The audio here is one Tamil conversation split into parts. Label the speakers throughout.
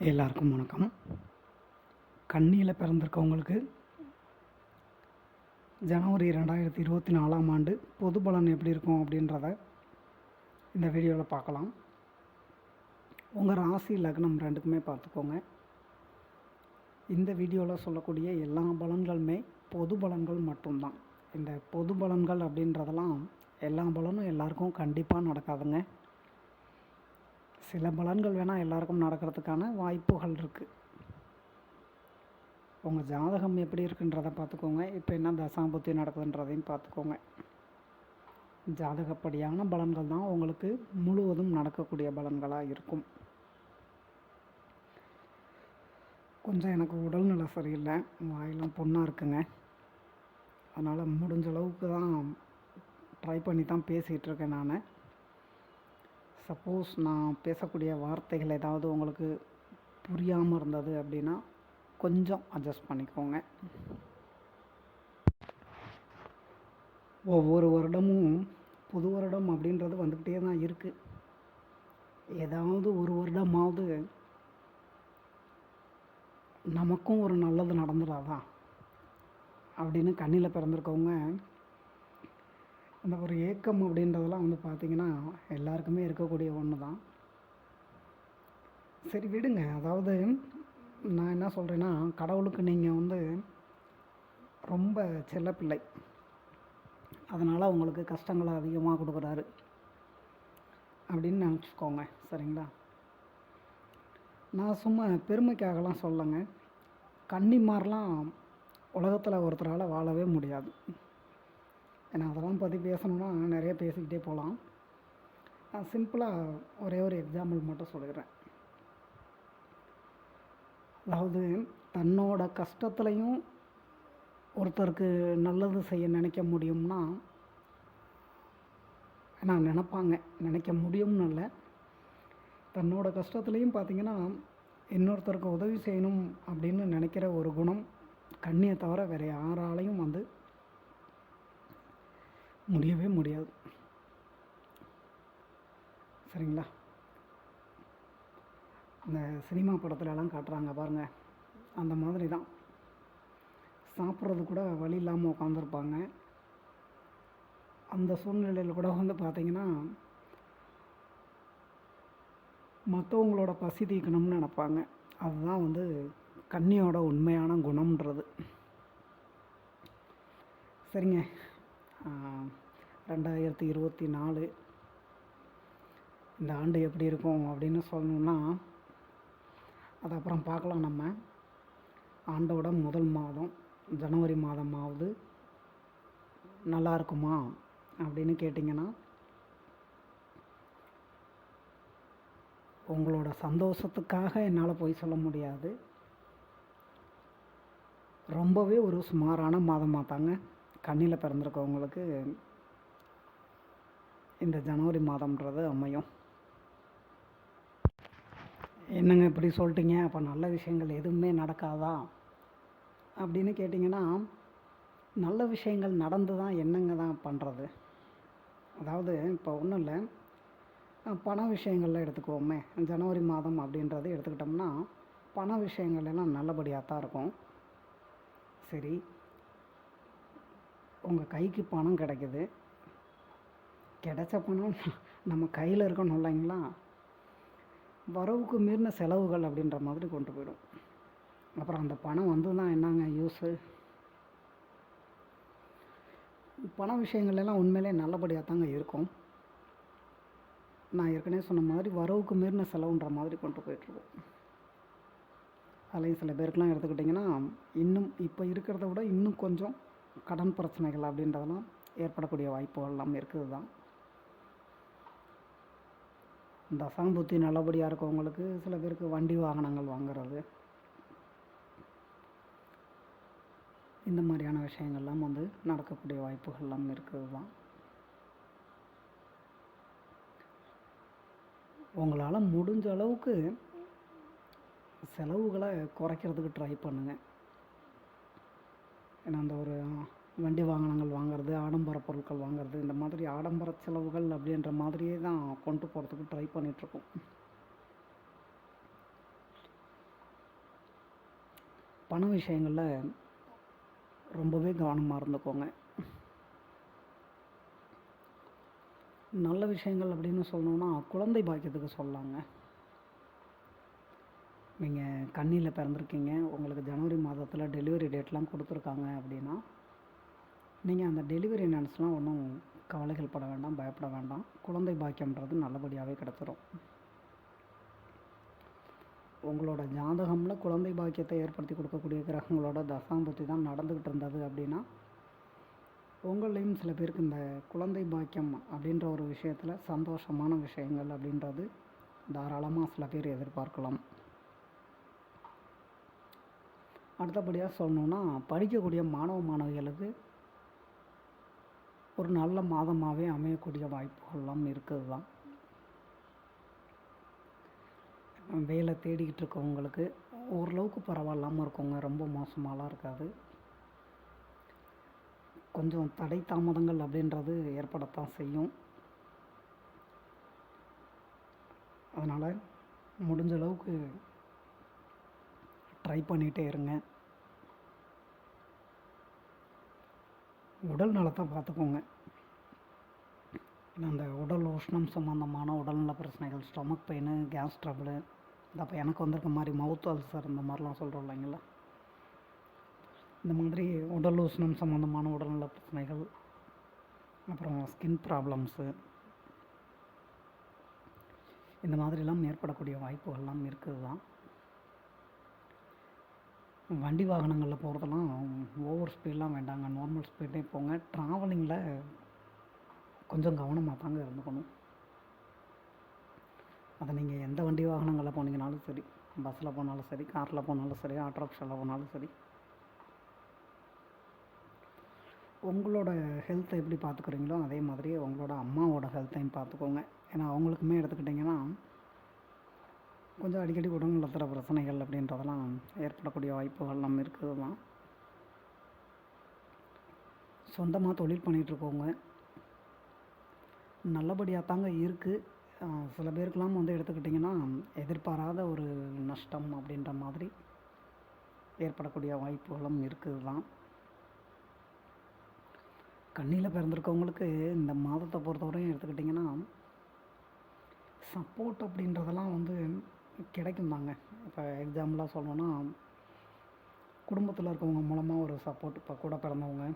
Speaker 1: எல்லாருக்கும் வணக்கம். கன்னியில் பிறந்திருக்கவங்களுக்கு ஜனவரி 2024ஆம் ஆண்டு பொது பலன் எப்படி இருக்கும் அப்படின்றத இந்த வீடியோவில் பார்க்கலாம். உங்கள் ராசி லக்னம் ரெண்டுக்குமே பார்த்துக்கோங்க. இந்த வீடியோவில் சொல்லக்கூடிய எல்லா பலன்களுமே பொது பலன்கள் மட்டும்தான். இந்த பொது பலன்கள் அப்படின்றதெல்லாம் எல்லா பலனும் எல்லாருக்கும் கண்டிப்பாக நடக்காதுங்க. சில பலன்கள் வேணால் எல்லாருக்கும் நடக்கிறதுக்கான வாய்ப்புகள் இருக்குது. உங்கள் ஜாதகம் எப்படி இருக்குன்றதை பார்த்துக்கோங்க. இப்போ என்ன தசாபுத்தி நடக்குதுன்றதையும் பார்த்துக்கோங்க. ஜாதகப்படியான பலன்கள் தான் உங்களுக்கு முழுவதும் நடக்கக்கூடிய பலன்களாக இருக்கும். கொஞ்சம் எனக்கு உடல்நிலை சரியில்லை, வாயெல்லாம் புண்ணாக இருக்குங்க. அதனால் முடிஞ்ச அளவுக்கு தான் ட்ரை பண்ணி தான் பேசிகிட்டு இருக்கேன் நான். சப்போஸ் நான் பேசக்கூடிய வார்த்தைகள் ஏதாவது உங்களுக்கு புரியாமல் இருந்தது அப்படின்னா கொஞ்சம் அட்ஜஸ்ட் பண்ணிக்கோங்க. ஒவ்வொரு வருடமும் புது வருடம் அப்படின்றது வந்துக்கிட்டே தான் இருக்குது. ஏதாவது ஒரு வருடமாவது நமக்கும் ஒரு நல்லது நடந்துடாதா அப்படின்னு கண்ணில் பிறந்திருக்கவங்க அந்த ஒரு ஏக்கம் அப்படின்றதெல்லாம் பார்த்திங்கன்னா எல்லாருக்குமே இருக்கக்கூடிய ஒன்று தான். சரி விடுங்க. அதாவது நான் என்ன சொல்கிறேன்னா, கடவுளுக்கு நீங்கள் ரொம்ப செல்லப்பிள்ளை, அதனால் உங்களுக்கு கஷ்டங்களை அதிகமாக கொடுக்குறாரு அப்படின்னு நினச்சிக்கோங்க. சரிங்களா? நான் சும்மா பெருமைக்காகலாம் சொல்லலைங்க. கன்னிமாரெலாம் உலகத்தில் ஒருத்தரால் வாழவே முடியாது. ஏன்னா அதெல்லாம் பற்றி பேசணுன்னா நிறைய பேசிக்கிட்டே போகலாம். நான் சிம்பிளாக ஒரே ஒரு எக்ஸாம்பிள் மட்டும் சொல்லிடுறேன். அதாவது தன்னோட கஷ்டத்துலையும் ஒருத்தருக்கு நல்லது செய்ய நினைக்க முடியும்னா, நான் நினைக்க முடியும்னு இல்லை, தன்னோட கஷ்டத்துலேயும் பார்த்திங்கன்னா இன்னொருத்தருக்கு உதவி செய்யணும் அப்படின்னு நினைக்கிற ஒரு குணம் கண்ணியை தவிர வேறு யாராலையும் முடியவே முடியாது. சரிங்களா? இந்த சினிமா படத்துலலாம் காட்டுறாங்க பாருங்கள், அந்த மாதிரி தான். சாப்பிட்றது கூட வழி இல்லாமல் உட்காந்துருப்பாங்க. அந்த சூழ்நிலையில் கூட பார்த்திங்கன்னா மற்றவங்களோட பசி தீர்க்கணும்னு நினப்பாங்க. அதுதான் கன்னியோட உண்மையான குணம்ன்றது. சரிங்க. 2024 இந்த ஆண்டு எப்படி இருக்கும் அப்படின்னு சொல்லணுன்னா அது அப்புறம் பார்க்கலாம். நம்ம ஆண்டோட முதல் மாதம் ஜனவரி மாதமாவது நல்லா இருக்குமா அப்படின்னு கேட்டிங்கன்னா, உங்களோட சந்தோஷத்துக்காக என்னால் போய் சொல்ல முடியாது. ரொம்பவே ஒரு சுமாரான மாதமாக தாங்க கண்ணியில் பிறந்திருக்கவங்களுக்கு இந்த ஜனவரி மாதம்ன்றது அமையும். என்னங்க இப்படி சொல்லிட்டீங்க, அப்போ நல்ல விஷயங்கள் எதுவுமே நடக்காதா அப்படின்னு கேட்டிங்கன்னா, நல்ல விஷயங்கள் நடந்து தான் என்னங்க தான் பண்ணுறது. அதாவது இப்போ ஒன்றும் இல்லை, பண விஷயங்களில் எடுத்துக்குவோமே. ஜனவரி மாதம் அப்படின்றது எடுத்துக்கிட்டோம்னா பண விஷயங்கள் எல்லாம் நல்லபடியாக தான் இருக்கும். சரி, உங்கள் கைக்கு பணம் கிடைக்குது, கிடைச்ச பணம் நம்ம கையில் இருக்கணும் இல்லைங்களா? வரவுக்கு மீறின செலவுகள் அப்படின்ற மாதிரி கொண்டு போயிடும். அப்புறம் அந்த பணம் தான் என்னங்க யூஸு? பண விஷயங்கள்லாம் உண்மையிலே நல்லபடியாக தாங்க இருக்கும். நான் ஏற்கனவே சொன்ன மாதிரி வரவுக்கு மீறின செலவுன்ற மாதிரி கொண்டு போயிட்டுருக்கோம். அதுலேயும் சில பேருக்கெலாம் எடுத்துக்கிட்டிங்கன்னா இன்னும் இப்போ இருக்கிறத விட இன்னும் கொஞ்சம் கடன் பிரச்சனைகள் அப்படின்றதெல்லாம் ஏற்படக்கூடிய வாய்ப்புகள் எல்லாம் இருக்குது தான். தசாம்புத்தி நல்லபடியாக இருக்கவங்களுக்கு சில பேருக்கு வண்டி வாகனங்கள் வாங்குறது, இந்த மாதிரியான விஷயங்கள்லாம் நடக்கக்கூடிய வாய்ப்புகள்லாம் இருக்குது தான். உங்களால் முடிஞ்ச அளவுக்கு செலவுகளை குறைக்கிறதுக்கு ட்ரை பண்ணுங்கள். ஏன்னா அந்த ஒரு வண்டி வாகனங்கள் வாங்கிறது, ஆடம்பர பொருட்கள் வாங்கிறது, இந்த மாதிரி ஆடம்பர செலவுகள் அப்படின்ற மாதிரியே தான் கொண்டு போகிறதுக்கு ட்ரை பண்ணிகிட்ருக்கோம். பண விஷயங்களில் ரொம்பவே கவனமாக இருந்துக்கோங்க. நல்ல விஷயங்கள் அப்படின்னு சொல்லணுன்னா குழந்தை பாக்கியத்துக்கு சொல்லலாங்க. நீங்கள் கன்னியில் பிறந்திருக்கீங்க, உங்களுக்கு ஜனவரி மாதத்தில் டெலிவரி டேட்லாம் கொடுத்துருக்காங்க அப்படின்னா, நீங்கள் அந்த டெலிவரி நினச்சலாம் ஒன்றும் கவலைகள் பட வேண்டாம், பயப்பட வேண்டாம். குழந்தை பாக்கியம்ன்றது நல்லபடியாகவே கிடச்சிரும். உங்களோட ஜாதகமில் குழந்தை பாக்கியத்தை ஏற்படுத்தி கொடுக்கக்கூடிய கிரகங்களோட தசாம்புத்தி தான் நடந்துக்கிட்டு இருந்தது அப்படின்னா, உங்களையும் சில பேருக்கு இந்த குழந்தை பாக்கியம் அப்படின்ற ஒரு விஷயத்தில் சந்தோஷமான விஷயங்கள் அப்படின்றது தாராளமாக சில பேர் எதிர்பார்க்கலாம். அடுத்தபடியாக சொல்லணுன்னா, படிக்கக்கூடிய மாணவ மாணவிகளுக்கு ஒரு நல்ல மாதமாகவே அமையக்கூடிய வாய்ப்புகள்லாம் இருக்குது தான். வேலை தேடிக்கிட்டு இருக்கவங்களுக்கு ஓரளவுக்கு பரவாயில்லாமல் இருக்குங்க, ரொம்ப மோசமாலாம் இருக்காது. கொஞ்சம் தடை தாமதங்கள் அப்படின்றது ஏற்படத்தான் செய்யும். அதனால் முடிஞ்ச அளவுக்கு ட்ரை பண்ணிகிட்டே இருங்க. உடல் நலத்தை பார்த்துக்கோங்க. அந்த உடல் உஷ்ணம் சம்மந்தமான உடல்நல பிரச்சனைகள், ஸ்டொமக் பெயின், கேஸ் ட்ரபிள், அப்போ எனக்கு வந்திருக்க மாதிரி மவுத் அல்சர் இந்த மாதிரிலாம் சொல்கிறோம் இல்லைங்களா, இந்த மாதிரி உடல் உஷ்ணம் சம்மந்தமான உடல்நல பிரச்சனைகள், அப்புறம் ஸ்கின் ப்ராப்ளம்ஸு, இந்த மாதிரிலாம் ஏற்படக்கூடிய வாய்ப்புகள்லாம் இருக்குது தான். வண்டி வாகனங்களில் போகிறதெல்லாம் ஓவர் ஸ்பீடெலாம் வேண்டாங்க, நார்மல் ஸ்பீடே போங்க. ட்ராவலிங்கில் கொஞ்சம் கவனமாக தாங்க இருந்துக்கணும். அதை நீங்கள் எந்த வண்டி வாகனங்களில் போனீங்கனாலும் சரி, பஸ்ஸில் போனாலும் சரி, காரில் போனாலும் சரி, ஆட்டோ ரிக்ஷாவில் போனாலும் சரி, உங்களோட ஹெல்த்தை எப்படி பார்த்துக்குறீங்களோ அதே மாதிரி உங்களோட அம்மாவோட ஹெல்த்தையும் பார்த்துக்கோங்க. ஏன்னா அவங்களுக்குமே எடுத்துக்கிட்டிங்கன்னா கொஞ்சம் அடிக்கடி உடல்நலத்தில் பிரச்சனைகள் அப்படின்றதெல்லாம் ஏற்படக்கூடிய வாய்ப்புகள்லாம் இருக்குது தான். சொந்தமாக தொழில் பண்ணிகிட்ருக்கோங்க, நல்லபடியாக தாங்க இருக்குது. சில பேருக்கெல்லாம் வந்து எடுத்துக்கிட்டிங்கன்னா எதிர்பாராத ஒரு நஷ்டம் அப்படின்ற மாதிரி ஏற்படக்கூடிய வாய்ப்புகளும் இருக்குது தான். கன்னியில் பிறந்திருக்கவங்களுக்கு இந்த மாதத்தை பொறுத்தவரையும் எடுத்துக்கிட்டிங்கன்னா சப்போர்ட் அப்படின்றதெல்லாம் வந்து கிடைக்கும் தாங்க. இப்போ எக்ஸாம்பிளாக சொல்லணுன்னா, குடும்பத்தில் இருக்கவங்க மூலமாக ஒரு சப்போர்ட், இப்போ கூட பிறந்தவங்க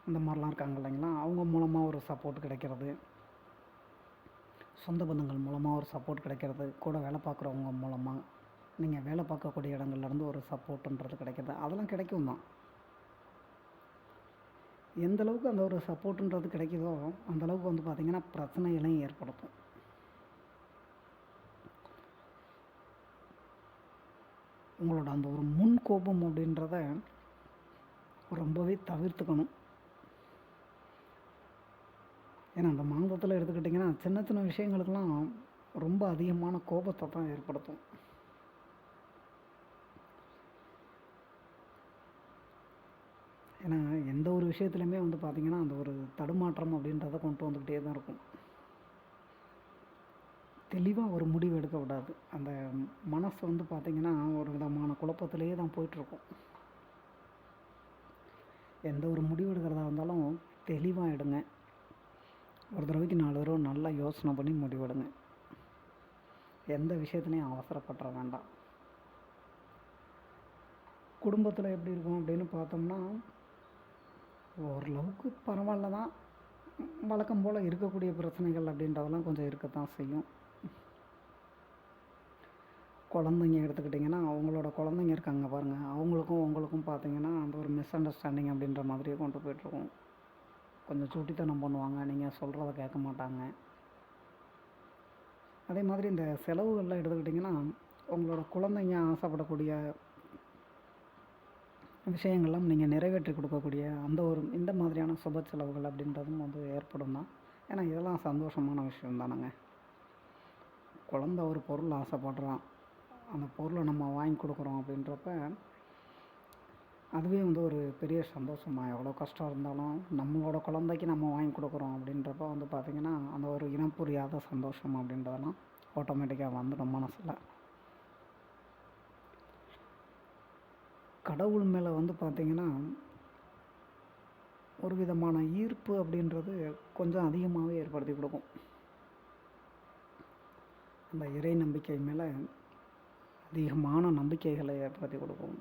Speaker 1: இந்த மாதிரிலாம் இருக்காங்க இல்லைங்களா, அவங்க மூலமாக ஒரு சப்போர்ட் கிடைக்கிறது, சொந்த பந்தங்கள் மூலமாக ஒரு சப்போர்ட் கிடைக்கிறது, கூட வேலை பார்க்குறவங்க மூலமாக நீங்கள் வேலை பார்க்கக்கூடிய இடங்கள்லேருந்து ஒரு சப்போர்ட்டுன்றது கிடைக்கிறது, அதெல்லாம் கிடைக்கும் தான். எந்தளவுக்கு அந்த ஒரு சப்போர்ட்டுன்றது கிடைக்குதோ அந்தளவுக்கு வந்து பார்த்திங்கன்னா பிரச்சனைகளையும் ஏற்படுத்தும். உங்களோட அந்த ஒரு முன் கோபம் அப்படின்றத ரொம்பவே தவிர்த்துக்கணும். ஏன்னா அந்த மாதத்தில் எடுத்துக்கிட்டிங்கன்னா சின்ன சின்ன விஷயங்களுக்கெல்லாம் ரொம்ப அதிகமான கோபத்தை தான் ஏற்படுத்தும். ஏன்னா எந்த ஒரு விஷயத்துலையுமே வந்து பார்த்திங்கன்னா அந்த ஒரு தடுமாற்றம் அப்படின்றத கொண்டு வந்துக்கிட்டே தான் இருக்கும். தெளிவாக ஒரு முடிவு எடுக்க விடாது. அந்த மனசு வந்து பார்த்திங்கன்னா ஒரு விதமான குழப்பத்திலேயே தான் போயிட்டுருக்கும். எந்த ஒரு முடிவு எடுக்கிறதா இருந்தாலும் தெளிவாக எடுங்க. ஒரு தடவைக்கு 4 தடவை நல்லா யோசனை பண்ணி முடிவெடுங்க. எந்த விஷயத்துலையும் அவசரப்பட வேண்டாம். குடும்பத்தில் எப்படி இருக்கும் அப்படின்னு பார்த்தோம்னா ஓரளவுக்கு பரவாயில்ல தான். வழக்கம் போல் இருக்கக்கூடிய பிரச்சனைகள் அப்படின்றதெல்லாம் கொஞ்சம் இருக்கத்தான் செய்யும். குழந்தைங்க எடுத்துக்கிட்டிங்கன்னா அவங்களோட குழந்தைங்க இருக்காங்க பாருங்கள், அவங்களுக்கும் உங்களுக்கும் பார்த்திங்கன்னா அந்த ஒரு மிஸ் அண்டர்ஸ்டாண்டிங் அப்படின்ற மாதிரியே கொண்டு போய்ட்ருக்கோம். கொஞ்சம் சுட்டித்தனம் பண்ணுவாங்க, நீங்கள் சொல்கிறத கேட்க மாட்டாங்க. அதே மாதிரி இந்த செலவுகளில் எடுத்துக்கிட்டிங்கன்னா உங்களோட குழந்தைங்க ஆசைப்படக்கூடிய விஷயங்கள்லாம் நீங்கள் நிறைவேற்றி கொடுக்கக்கூடிய அந்த ஒரு இந்த மாதிரியான சுப செலவுகள் அப்படின்றதும் வந்து ஏற்படும் தான். ஏன்னா இதெல்லாம் சந்தோஷமான விஷயம் தானேங்க. குழந்த ஒரு பொருள் ஆசைப்படுறான், அந்த பொருளை நம்ம வாங்கி கொடுக்குறோம் அப்படின்றப்ப அதுவே வந்து ஒரு பெரிய சந்தோஷமாக, எவ்வளோ கஷ்டம் இருந்தாலும் நம்மளோட குழந்தைக்கு நம்ம வாங்கி கொடுக்குறோம் அப்படின்றப்ப வந்து பார்த்திங்கன்னா அந்த ஒரு இனம் புரியாத சந்தோஷம் அப்படின்றதெல்லாம் ஆட்டோமேட்டிக்காக வந்துடும் மனசில். கடவுள் மேலே வந்து பார்த்திங்கன்னா ஒரு விதமான ஈர்ப்பு அப்படின்றது கொஞ்சம் அதிகமாகவே ஏற்படுத்தி கொடுக்கும். அந்த இறை நம்பிக்கை மேலே அதிகமான நம்பிக்கைகளை ஏற்படுத்தி கொடுக்கும்.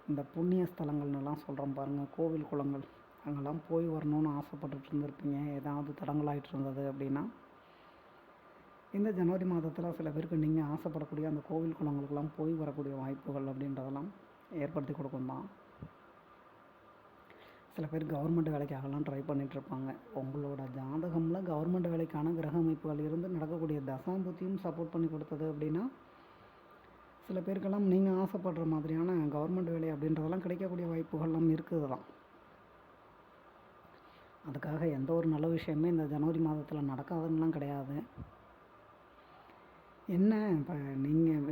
Speaker 1: இந்த புண்ணிய ஸ்தலங்கள்னுலாம் சொல்கிறோம் பாருங்கள், கோவில் குளங்கள், அங்கெல்லாம் போய் வரணும்னு ஆசைப்பட்டுட்டு இருந்திருப்பீங்க. ஏதாவது தடங்களாகிட்டு இருந்தது அப்படின்னா இந்த ஜனவரி மாதத்தில் சில பேருக்கு நீங்கள் ஆசைப்படக்கூடிய அந்த கோவில் குளங்களுக்கெல்லாம் போய் வரக்கூடிய வாய்ப்புகள் அப்படின்றதெல்லாம் ஏற்படுத்தி கொடுக்கும் தான். சில பேர் கவர்மெண்ட் வேலைக்காகலாம் ட்ரை பண்ணிகிட்ருப்பாங்க. உங்களோட ஜாதகமில் கவர்மெண்ட் வேலைக்கான கிரக அமைப்புகள் இருந்து நடக்கக்கூடிய தசாம்புத்தியும் சப்போர்ட் பண்ணி கொடுத்தது அப்படின்னா சில பேருக்கெல்லாம் நீங்கள் ஆசைப்படுற மாதிரியான கவர்மெண்ட் வேலை அப்படின்றதெல்லாம் கிடைக்கக்கூடிய வாய்ப்புகள்லாம் இருக்குது தான். அதுக்காக எந்த ஒரு நல்ல விஷயமே இந்த ஜனவரி மாதத்தில் நடக்காதுன்னெலாம் கிடையாது. என்ன இப்போ நீங்கள்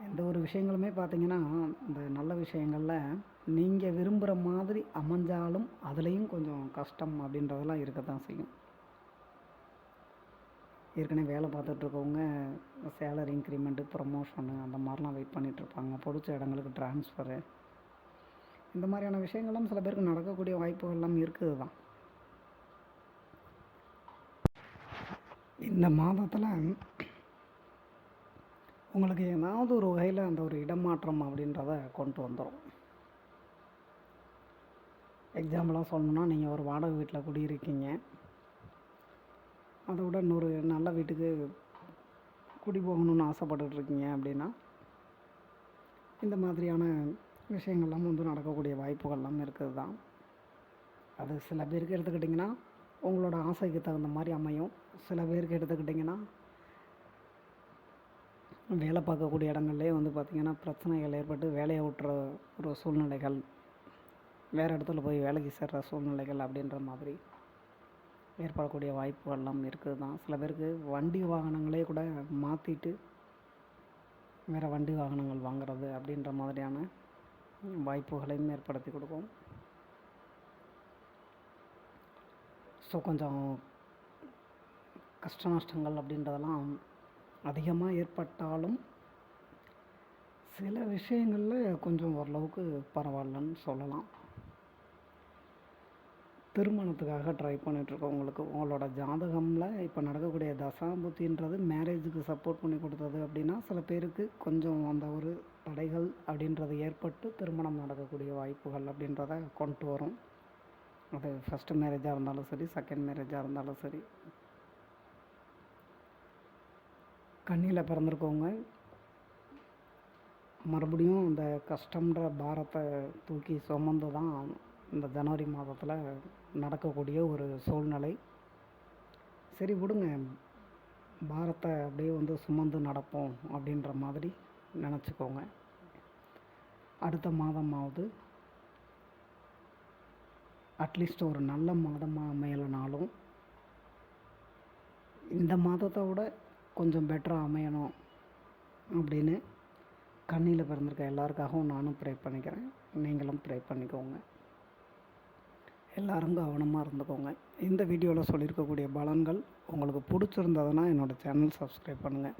Speaker 1: எந்த ஒரு விஷயங்களுமே பார்த்தீங்கன்னா இந்த நல்ல விஷயங்களில் நீங்கள் விரும்புகிற மாதிரி அமைஞ்சாலும் அதுலேயும் கொஞ்சம் கஷ்டம் அப்படின்றதெல்லாம் இருக்க தான் செய்யும். ஏற்கனவே வேலை பார்த்துட்ருக்கவங்க சேலரி இன்க்ரிமெண்ட்டு, ப்ரமோஷனு அந்த மாதிரிலாம் வெயிட் பண்ணிகிட்ருப்பாங்க. பிடிச்ச இடங்களுக்கு ட்ரான்ஸ்ஃபரு, இந்த மாதிரியான விஷயங்கள்லாம் சில பேருக்கு நடக்கக்கூடிய வாய்ப்புகள்லாம் இருக்குது தான். இந்த மாதத்தில் உங்களுக்கு ஏதாவது ஒரு வகையில் அந்த ஒரு இடமாற்றம் அப்படின்றத கொண்டு வந்துடும். எக்ஸாம்பிளாக சொல்லணுன்னா, நீங்கள் ஒரு வாடகை வீட்டில் குடியிருக்கீங்க, அதை விட இன்னொரு நல்ல வீட்டுக்கு குடி போகணுன்னு ஆசைப்பட்டுட்ருக்கீங்க அப்படின்னா இந்த மாதிரியான விஷயங்கள்லாம் வந்து நடக்கக்கூடிய வாய்ப்புகள்லாம் இருக்குது தான். அது சில பேருக்கு எடுத்துக்கிட்டிங்கன்னா உங்களோட ஆசைக்கு தகுந்த மாதிரி அமையும். சில பேருக்கு எடுத்துக்கிட்டிங்கன்னா வேலை பார்க்கக்கூடிய இடங்கள்லேயே வந்து பார்த்திங்கன்னா பிரச்சனைகள் ஏற்பட்டு வேலையை விட்டுற ஒரு சூழ்நிலைகள், வேறு இடத்துல போய் வேலைக்கு சேர்கிற சூழ்நிலைகள் அப்படின்ற மாதிரி ஏற்படக்கூடிய வாய்ப்புகள்லாம் இருக்குது தான். சில பேருக்கு வண்டி வாகனங்களே கூட மாற்றிட்டு வேறு வண்டி வாகனங்கள் வாங்குறது அப்படின்ற மாதிரியான வாய்ப்புகளையும் ஏற்படுத்தி கொடுக்கும். ஸோ கொஞ்சம் கஷ்ட நஷ்டங்கள் அப்படின்றதெல்லாம் அதிகமாக ஏற்பட்டாலும் சில விஷயங்களில் கொஞ்சம் ஓரளவுக்கு பரவாயில்லன்னு சொல்லலாம். திருமணத்துக்காக ட்ரை பண்ணிகிட்ருக்கவங்களுக்கு உங்களோட ஜாதகமில் இப்போ நடக்கக்கூடிய தசாபுத்தின்றது மேரேஜுக்கு சப்போர்ட் பண்ணி கொடுத்தது அப்படின்னா சில பேருக்கு கொஞ்சம் அந்த ஒரு தடைகள் அப்படின்றது ஏற்பட்டு திருமணம் நடக்கக்கூடிய வாய்ப்புகள் அப்படின்றத கொண்டு வரும். அது ஃபஸ்ட்டு மேரேஜாக இருந்தாலும் சரி, செகண்ட் மேரேஜாக இருந்தாலும் சரி. கன்னியில் பிறந்திருக்கவங்க மறுபடியும் அந்த கஷ்டம்ன்ற பாரத்தை தூக்கி சுமந்து தான் இந்த ஜனவரி மாதத்தில் நடக்கக்கூடிய ஒரு சூழ்நிலை. சரி விடுங்க, பாரத்தை அப்படியே வந்து சுமந்து நடப்போம் அப்படின்ற மாதிரி நினச்சிக்கோங்க. அடுத்த மாதமாவது அட்லீஸ்ட் ஒரு நல்ல மாதமாக அமையலைனாலும் இந்த மாதத்தை விட கொஞ்சம் பெட்டராக அமையணும் அப்படின்னு கன்னியில் பிறந்திருக்க எல்லாருக்காகவும் நானும் ப்ரே பண்ணிக்கிறேன். நீங்களும் ப்ரே பண்ணிக்கோங்க. எல்லோரும் கவனமாக இருந்துக்கோங்க. இந்த வீடியோவில் சொல்லியிருக்கக்கூடிய பலன்கள் உங்களுக்கு பிடிச்சிருந்ததுன்னா என்னோடய சேனல் சப்ஸ்கிரைப் பண்ணுங்கள்.